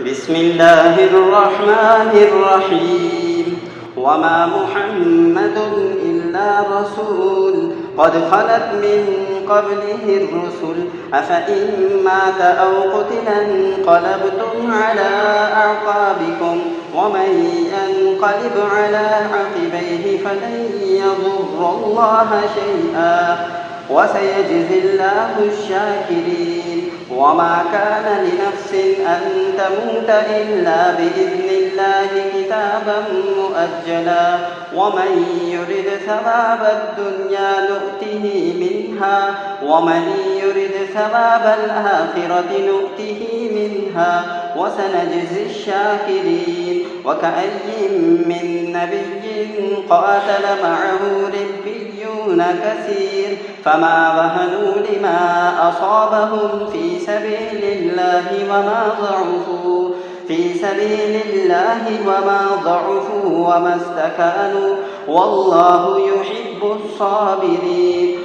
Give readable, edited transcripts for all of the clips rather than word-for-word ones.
بسم الله الرحمن الرحيم وما محمد إلا رسول قد خلت من قبله الرسل أفإن مات أو قتل انقلبتم على أعقابكم ومن ينقلب على عقبيه فلن يضر الله شيئا وسيجزي الله الشاكرين وما كان لنفس أن تموت إلا بإذن الله كتابا مؤجلا ومن يرد ثواب الدنيا نؤته منها ومن يرد ثواب الآخرة نؤته منها وسنجزي الشاكرين وكأي من نبي قاتل معه ربيون كثير فما وهنوا لما أصابهم في سبيل الله وما ضعفوا وما استكانوا والله يحب الصابرين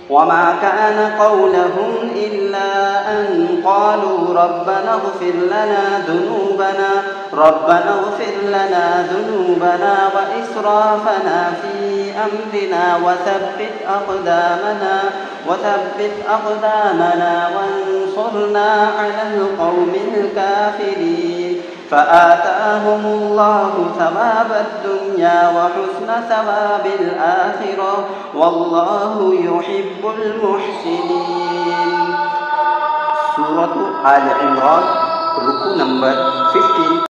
وما كان قولهم إلا أن قالوا ربنا اغفر لنا ذنوبنا وإسرافنا في أمرنا وثبت أقدامنا وانصرنا على القوم الكافرين فآتاهم الله ثواب الدنيا وحسن ثواب الآخرة والله يحب المحسنين. Surah Al Imran, ruku number 15.